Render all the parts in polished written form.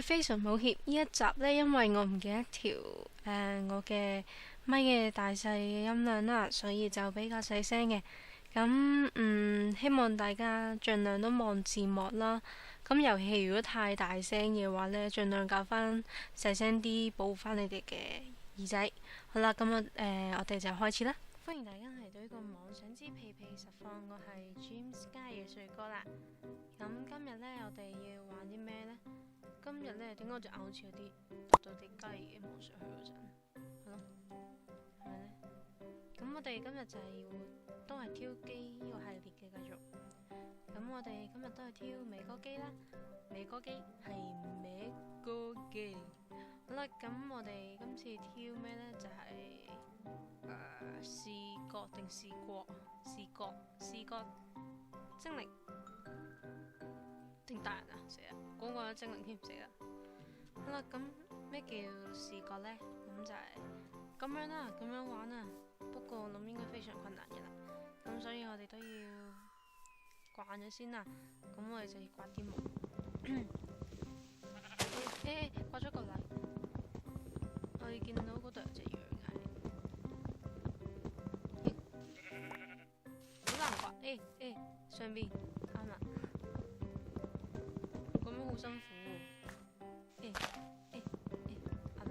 非常抱歉，呢一集呢，因為我唔記得調我嘅咪嘅大細嘅音量啦，所以就比較細聲嘅。咁希望大家盡量都望字幕啦。咁遊戲如果太大聲嘅話呢，盡量校翻細聲啲，保護翻你哋嘅耳仔。好啦，咁我哋就開始啦。歡迎大家嚟到呢個網上之屁屁實況，我係 James 家嘅帥哥啦。咁今日呢，我哋要玩啲咩呢？今日呢，點解我隻眼好似有啲突到啲雞嘅望上去嗰陣，係咯，係咪呢？咁我哋今日就係都係挑機呢個系列嘅繼續。咁我哋今日都係挑美歌機啦，美歌機係美歌機。好啦，咁我哋今次挑咩呢？就係視覺定視覺精靈定大人啊？死啦，講個精靈添，死啦！好啦，咁咩叫視覺呢？咁就係咁樣啦，咁樣玩啊。不過我諗應該非常困難嘅啦。咁所以我哋都要慣咗先啦。咁我哋就要刮啲毛。刮咗個例。我哋見到嗰度有隻羊係，好難刮。上邊啱啦。咁樣好辛苦喎。啱啦。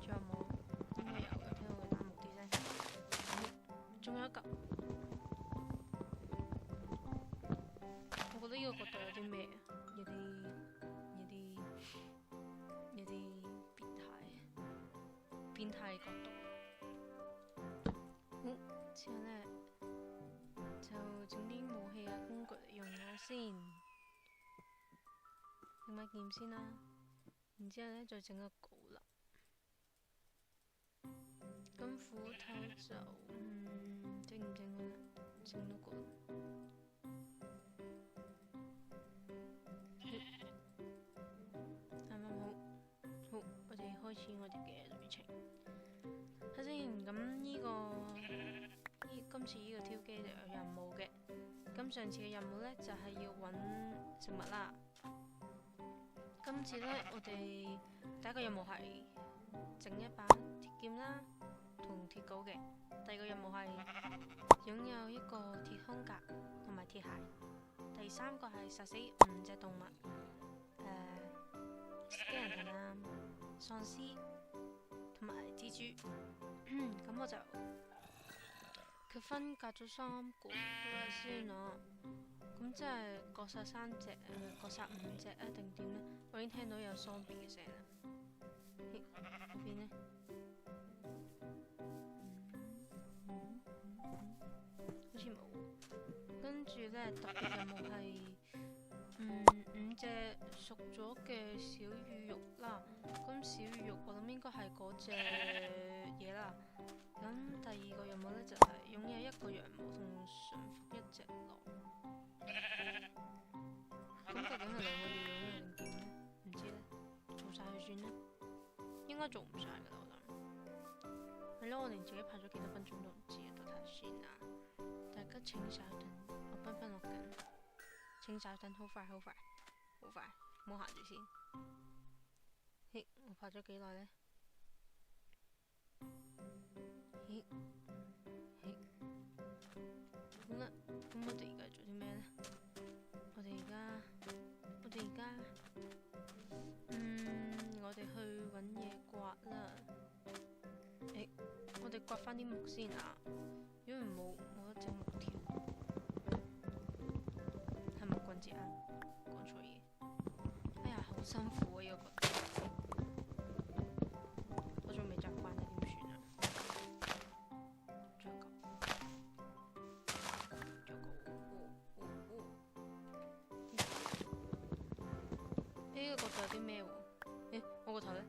仲有冇？應該有嘅，聽到佢打木啲聲。仲有一嚿。我覺得呢個角度有啲咩啊？有啲變態角度。好，之後呢，就整啲武器啊工具嚟用下先。整把劍先啦，然之後呢，再整個稿啦。咁斧頭就整唔整佢呢？整到個。啱啱好，我哋開始我哋嘅旅程。睇先，咁今次呢個挑機就有任務嘅。咁上次嘅任務呢，就係要揾食物啦。今次呢，我哋第一個任務係整一把鐵劍啦，同鐵鎬嘅。第二個任務係擁有一個鐵胸甲同埋鐵鞋。第三個係殺死5隻動物，機人人啊、喪屍同埋蜘蛛。咁我就佢分隔咗3個先啊。咁即係各殺3隻，各殺5隻啊？定點呢？我已經聽到有喪屍嘅聲啦。嗰邊呢？好似冇。跟住呢，特別任務係5隻熟咗嘅小魚肉啦。咁小魚肉我諗應該係嗰隻嘢啦。咁第二個任務呢，就係擁有1個羊毛同馴服1隻狼。咁究竟係2個要擁有定點呢？唔知呢，做晒佢算啦。應該做唔晒噶啦，我諗。係咯，我連自己拍咗幾多分鐘都唔知啊，到睇先啊。大家請稍等，我奔落緊。請稍等，好快，唔好行住先。我拍咗幾耐呢？好啦，咁我哋而家做啲咩呢？我哋而家去揾嘢刮啦。我哋刮翻啲木先啊，因為冇得整木條。係木棍節啊？講錯嘢。哎呀，好辛苦啊！呢個角度，我仲未習慣啊，點算啊？呢個角度有啲咩喎？我個頭呢？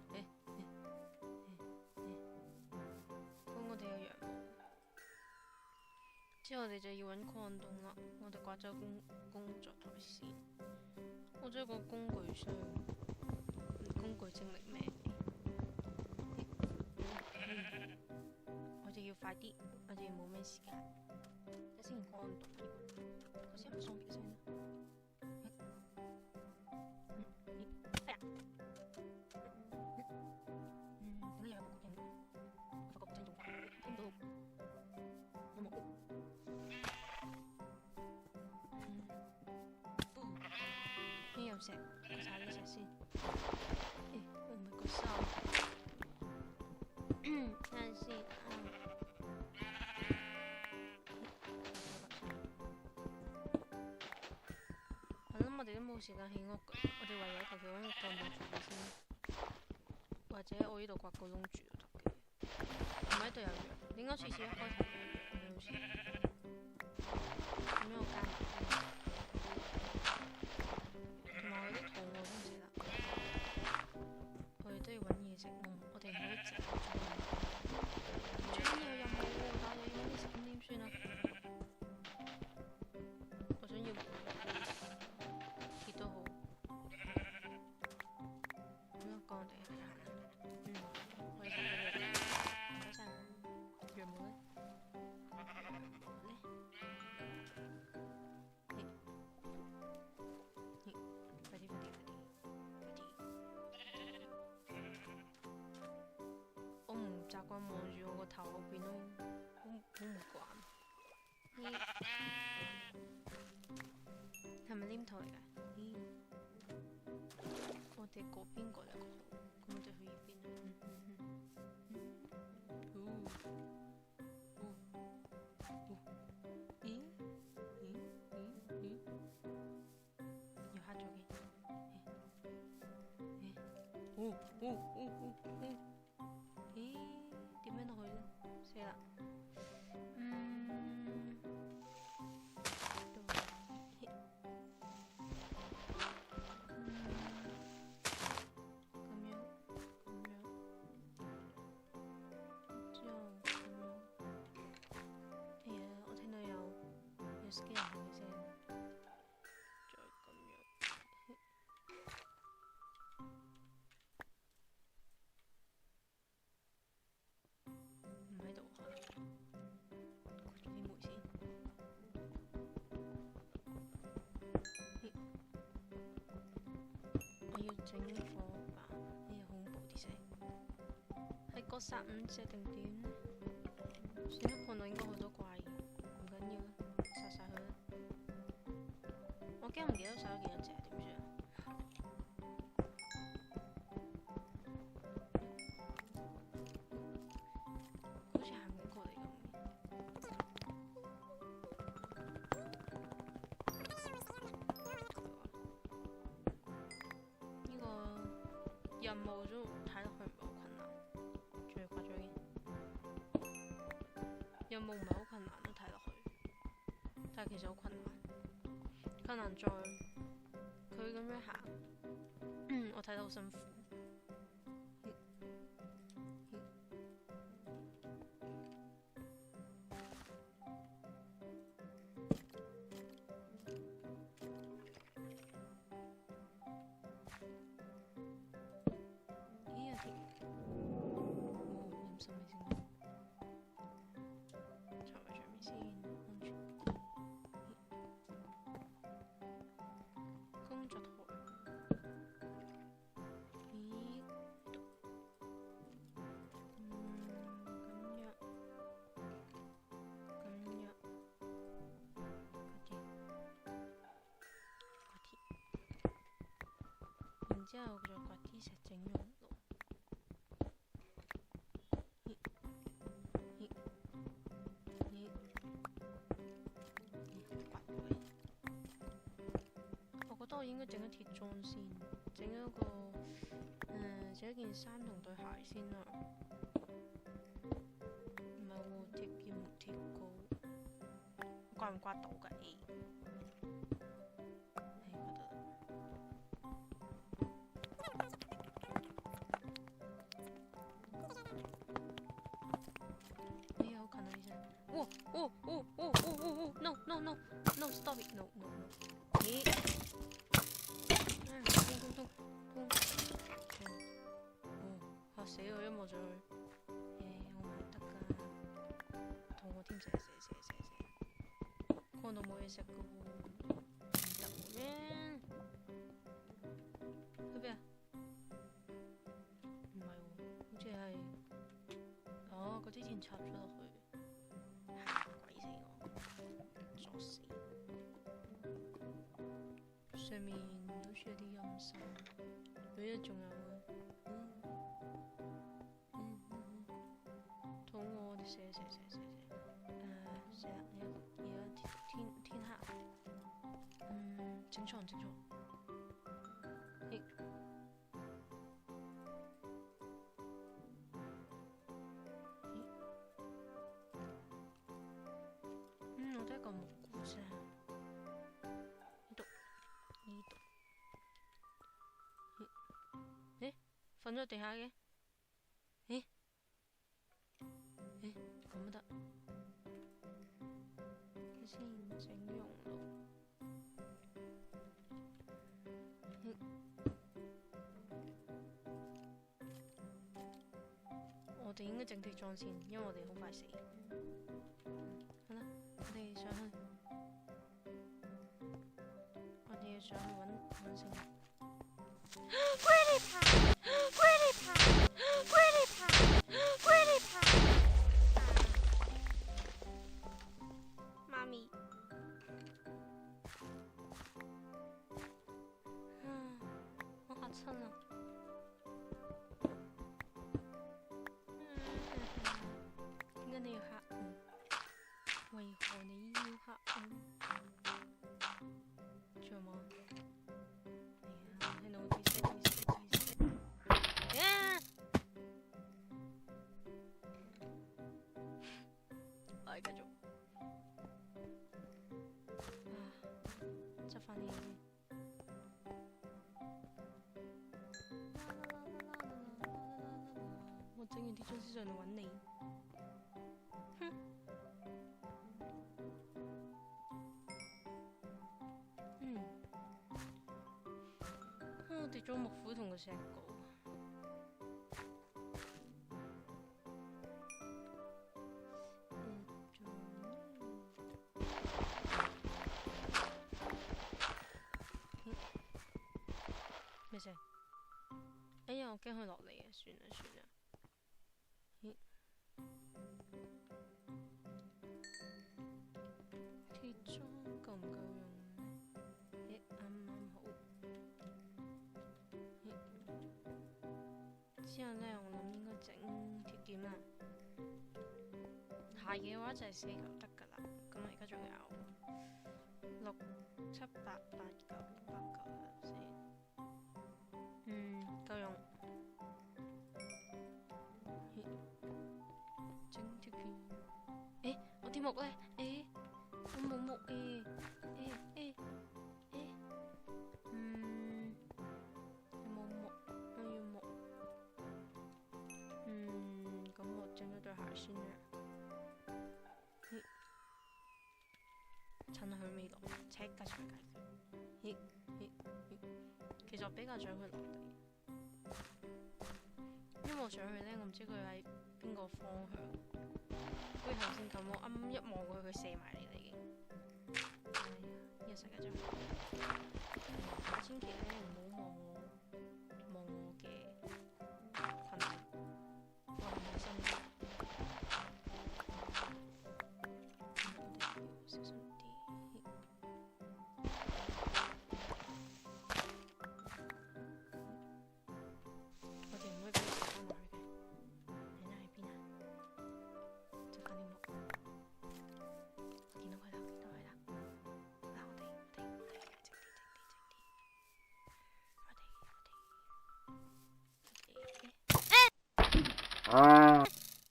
咁我哋有羊毛，之後我哋就要揾礦洞啦。我哋刮咗工作台先，我仲有個工具箱，工具精靈咩？我哋要快啲，我哋冇咩時間。睇先，礦洞添，頭先有冇喪屍聲？有石，我踩啲石先。我唔係個心。睇下先。我諗我哋都冇時間起屋㗎，我哋唯有求其揾個角度住住先，或者我呢度刮個窿住都得嘅。唔係呢度有藥，點解次次一開頭有藥嘅好似？咁樣我加埋先，同埋我有啲肚餓都唔食得，我哋都要揾嘢食，我哋唔可以淨係做任務。最緊要有任務喎，但係我要揾嘢食咁點算啊？我想要鐵都好。咁樣講我哋係行。我要食咗藥。唔該晒。藥冇咧？快啲！我唔習慣望住我個頭後邊咯，好唔慣。係咪黏土嚟㗎？咦，我哋嗰邊過嚟個號，咁我哋去呢邊啊。又黑咗嘅。點樣落去咧？死啦！我要整火把，好恐怖啲聲。係各殺5隻定點呢？算啦，看到應該好多怪，唔緊要啦，殺晒佢啦。我驚唔記得殺咗幾多隻，點算啊？好似行緊過嚟咁。任務都睇落去唔係好困難，仲要刮咗嘅。任務唔係好困難都睇落去，但係其實好困難。困難在佢咁樣行，我睇得好辛苦。之後再刮啲石整熔爐。我覺得我應該整咗鐵裝先，整咗整一件衫同對鞋先啦。唔係喎，鐵劍木鐵膏，刮唔刮到㗎？No stop it no。痛！嚇死我！一望上去，我唔得㗎，肚餓添，射，看到冇嘢食㗎喎，唔得喎。去邊啊？唔係喎，好似係嗰啲電插咗落去，鬼死我，作死！上面好似有啲陰森。誒，仲有嘅，肚餓，我哋寫。寫啦，而家天黑。整床。我得一個蘑菇啫。呢度。瞓咗地下嘅。咁都得。睇先，整容咯。我哋應該整啲裝先，因為我哋好快死。好啦，我哋上去。我哋要上去揾成。媽咪。我嚇親啊！點解你要嚇我？為何你要嚇我？仲有冇？聽到啲聲。我哋繼續。執返啲嘢。我整完啲裝先上嚟揾你。我跌咗木斧同個石膏。咩聲？哎呀，我驚佢落嚟啊！算啦。鐵裝夠唔夠用？啱好。之後呢，我諗應該整鐵劍啦。鞋嘅話就係4嚿得㗎啦。咁我而家仲有6、7、8、9、8嚿先。夠用。整鐵劍。我啲木呢？我冇木嘅。有冇木？我要木。咁我整咗對鞋先啦。趁佢未落，即刻上解決。其實我比較想佢落地，因為我上去呢，我唔知佢喺邊個方向。好似頭先咁，我啱啱一望過去，佢射埋嚟啦已經。呢個世界真係好。千祈呢唔好望我嘅裙子，我係冇心嘅。我哋要小心啲。我哋唔可以俾佢食翻落去嘅。人喺邊啊？執翻啲木。我見到佢啦。嗱，我哋整啲。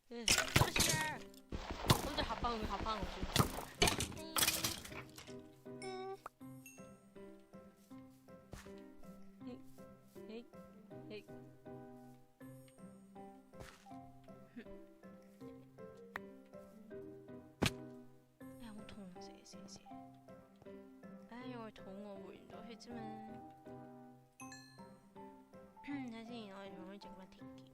對不起啊！咁就嚇翻我先。好痛啊！寫。因為肚餓回唔到血啫嘛。睇下先，我哋仲可以整翻鐵劍。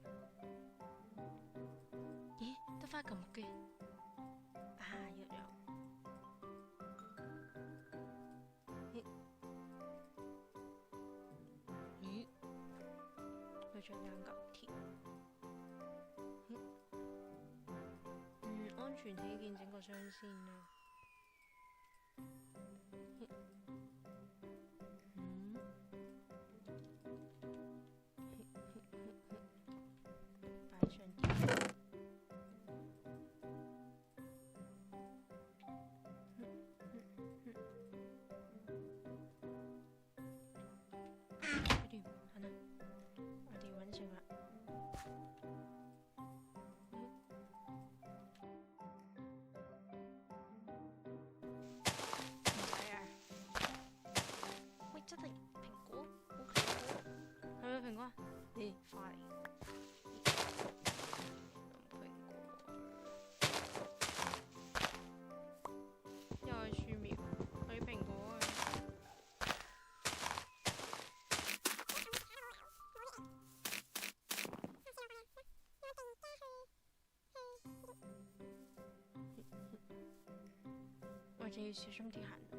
得翻咁嘅。一樣。佢仲有2嚿鐵。安全起見整個箱先啦。哋要小心啲行路，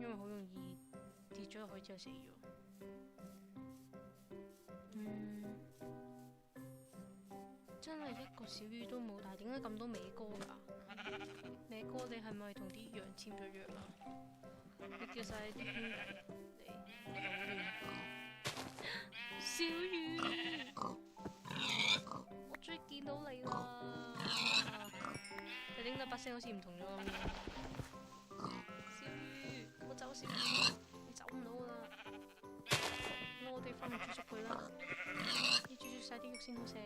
因為好容易跌咗落去之後死咗。真係一個小魚都冇，但係點解咁多美哥㗎？美哥你係咪同啲羊簽咗約啦？你叫晒啲兄弟嚟，我就好亂講。小魚，我終於見到你啦！你點解把聲好似唔同咗咁嘅？小魚，我走小魚，你走唔到啦！我哋翻去煮熟佢啦，要煮熟晒啲肉先好食。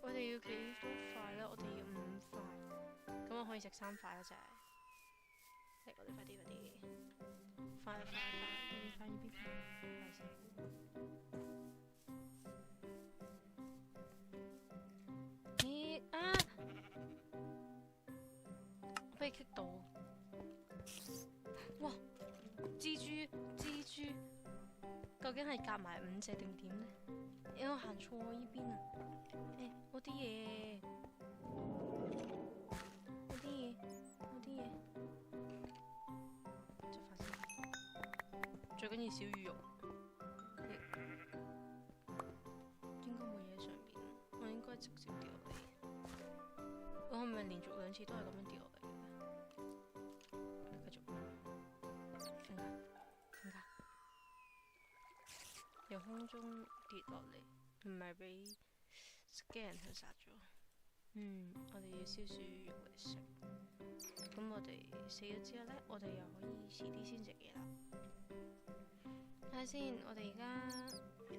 我哋要幾多塊咧？我哋要5塊，咁我可以食3塊啦，就係。嚟，我哋快啲，快啲，快食。咦啊！我俾棘到。哇！蜘蛛，究竟係夾埋5隻定點呢？我行錯呢邊啊！我啲嘢，執翻先。最緊要小魚肉。應該冇嘢喺上面，我應該直接掉落嚟。我係咪連續2次都係咁樣掉落嚟嘅？繼續，停下，由空中跌落嚟，唔係俾Skeleton人殺咗。我哋要燒鼠肉嚟食。咁我哋死咗之後呢，我哋又可以遲啲先食嘢啦。睇下先，我哋而家有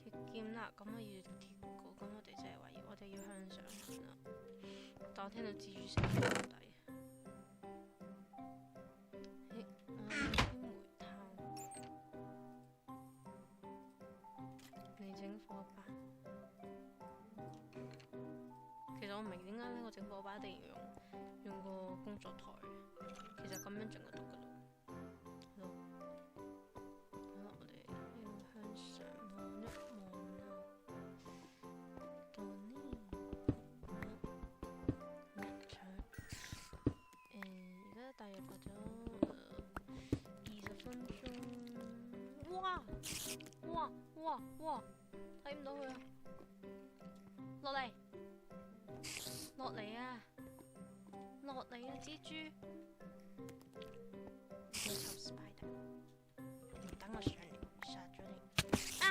鐵劍啦，咁我要鐵鎬，咁我哋即係話我哋要向上行啦。但我聽到蜘蛛聲好抵。我要啲煤炭嚟整火把。其實我唔明點解呢個整火把一定要用個工作台，其實咁樣整就得噶啦。好，我哋要向上望一望啦。到呢，而家大約過咗20分鐘。哇！睇唔到佢啊！落嚟啊！蜘蛛！你臭 spider！ 你等我上嚟殺咗你！啊！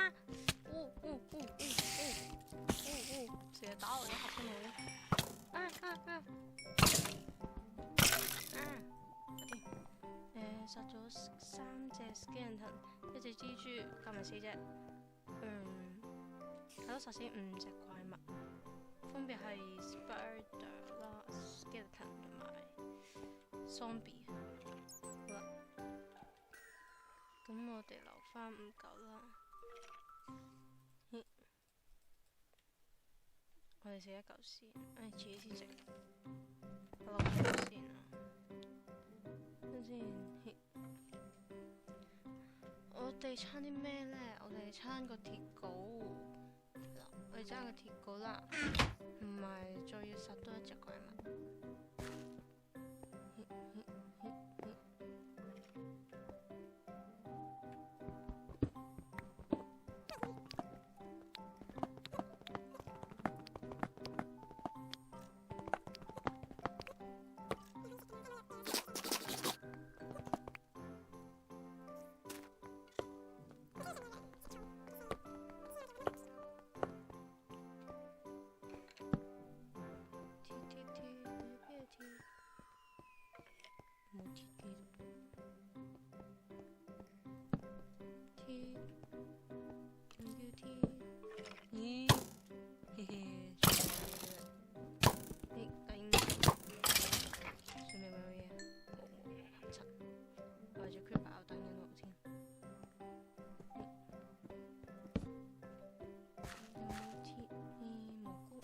成日打我，嚇親我！殺咗3隻 skeleton， 1隻蜘蛛，加埋4隻，係咯，殺死5隻怪物。分別係 spider 啦、skeleton 同埋 zombie。好啦，咁我哋留翻5嚿啦。我哋食1嚿先，遲啲先食。我留翻嚿先啊。等先。我哋撐啲咩呢？我哋撐個鐵鎬。我哋爭個鐵鎬啦。唔係，再要殺多1隻怪物。冇鐵機鐵，仲要鐵，咦？嘿嘿，上面有冇嘢？冇，柒。我係隻 creeper 等緊我先。有冇鐵？蘑菇。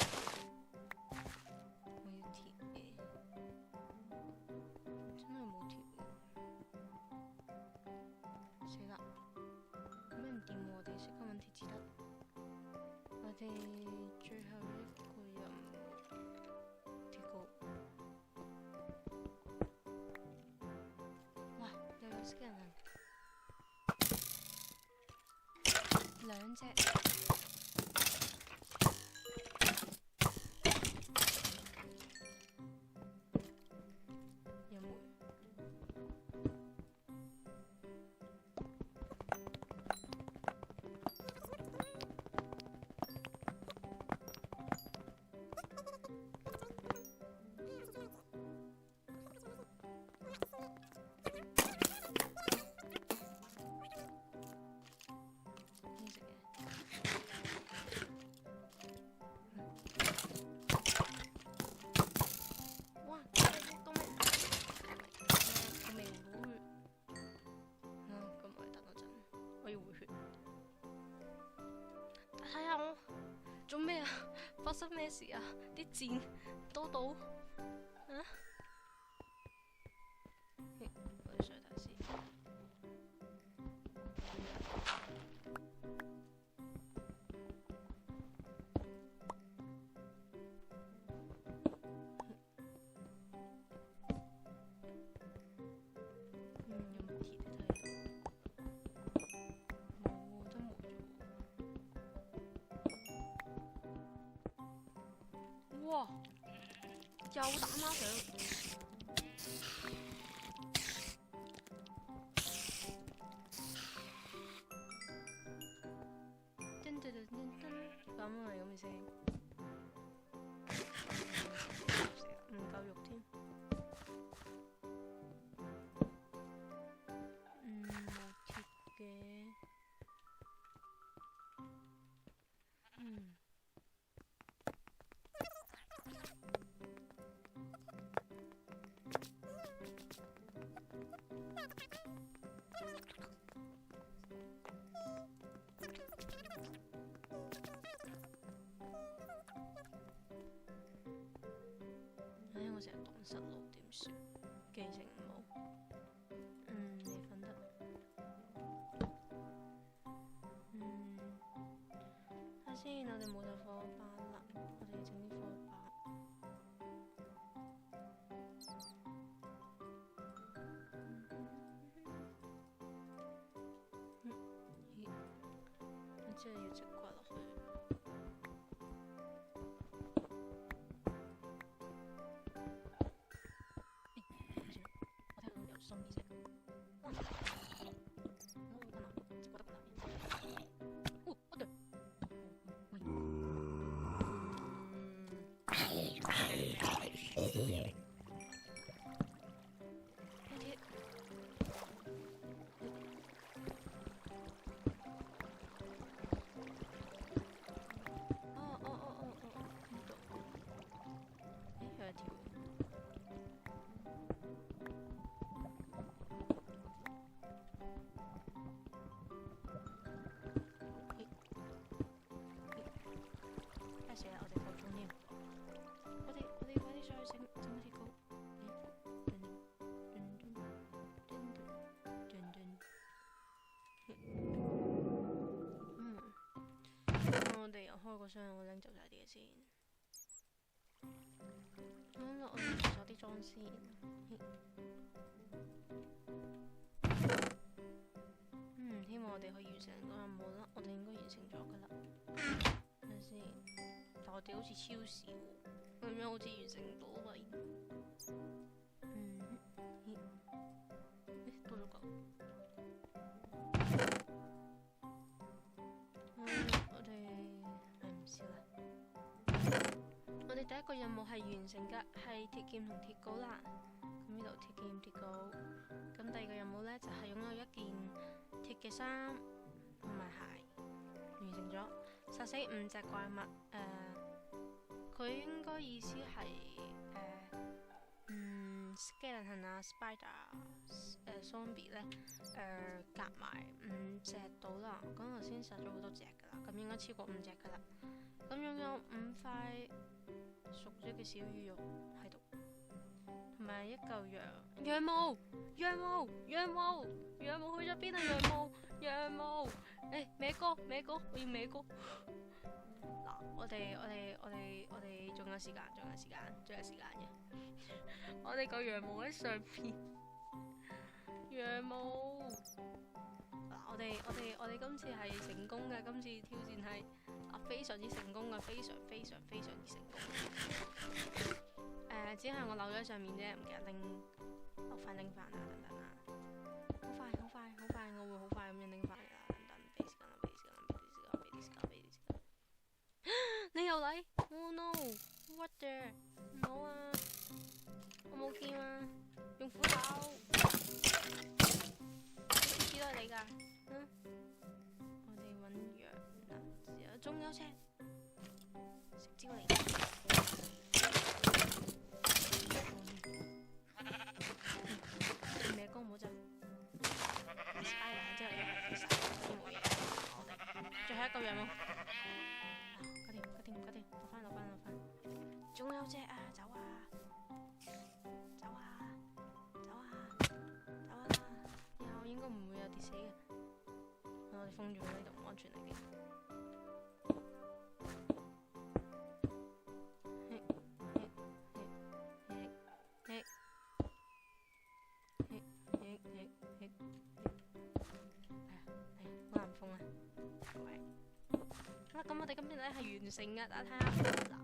我要鐵嘅。真係冇鐵喎！死啦！咁樣唔掂喎，我哋識得揾鐵至得。我哋最後一個任務，鐵鎬。skeleton 兩隻。有冇？睇下我做咩啊？發生咩事啊？啲箭多到啊！我哋上去睇先。有冇鐵睇？冇，真冇咗。哇！又打孖上，噔噔噔噔噔，咁啊咁嘅聲，唔夠肉添。冇鐵嘅，我成日蕩失路點算？記性唔好。你瞓得。睇下先，我哋冇晒火把啦，我哋整啲火把。我真係要直刮落去。鬆啲聲。我對。有一條。我哋夠鐘添，我哋快啲上去整啲糕。我哋又開個箱，我拎走晒啲嘢先。好啦，我哋做咗啲裝先。希望我哋可以完成個任務啦，我哋應該完成咗噶啦。睇下先。但我哋好似超少，咁樣好似完成唔到喂。多咗嚿。我哋唔笑啦。我哋第一個任務係完成嘅，係鐵劍同鐵鎬啦。咁呢度鐵劍鐵鎬。咁第二個任務呢，就係擁有一件鐵嘅衫同埋鞋，完成咗。殺死5隻怪物，佢應該意思係skeleton 啊 spider zombie 咧，夾埋5隻到啦。咁頭先殺咗好多隻噶啦，咁應該超過5隻噶啦。咁擁有5塊熟咗嘅小魚肉喺度，同埋一嚿羊毛去咗邊啊？羊毛，歪哥，我要歪哥。嗱，我哋仲有時間嘅。我哋個羊毛喺上邊，羊毛。嗱，我哋今次係成功嘅，今次挑戰係非常之成功嘅，非常之成功。只係我漏咗喺上面啫，唔記得拎翻啊！等等啊，好快，我會好快咁樣拎翻嚟啦！等等，俾時間。你又嚟 ？Oh no！What the？ 唔好啊！我冇劍啊，用斧頭。呢都係你㗎，我哋揾羊啦，仲有隻食蕉嚟。咩歌冇就？Spider 之後又係其實都冇嘢，我哋最後一個羊毛。搞掂，落翻。仲有隻啊，走啊！以後應該唔會有跌死嘅。我哋封住呢度，安全嚟嘅。好難封啊！咁我哋今日咧係完成嘅，大家睇下嗱，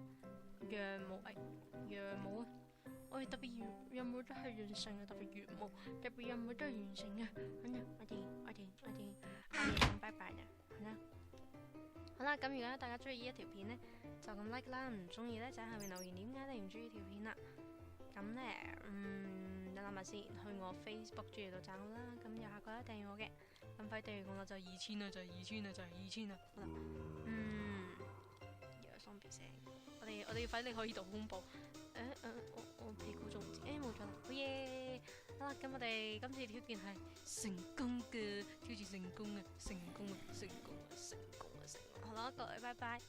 羊毛啊！我哋特別羊毛都係完成嘅，特別羊毛特別羊毛都係完成嘅。我哋拜拜啦，好啦，咁如果大家中意呢一條片呢，就咁 like 啦，唔中意呢，就喺下面留言點解你唔中意條片啦。咁呢，等諗下先，去我 Facebook 專頁度讚好啦。咁右下角一訂閱我嘅，咁快訂閱我啦，就係2000啦，就係2000啦，好啦，又有雙鼻聲，我哋快啲可以度公佈。我屁股仲唔知，冇咗啦，好耶！好啦，咁我哋今次挑戰係成功嘅，挑戰成功啊！好啦，各位拜拜。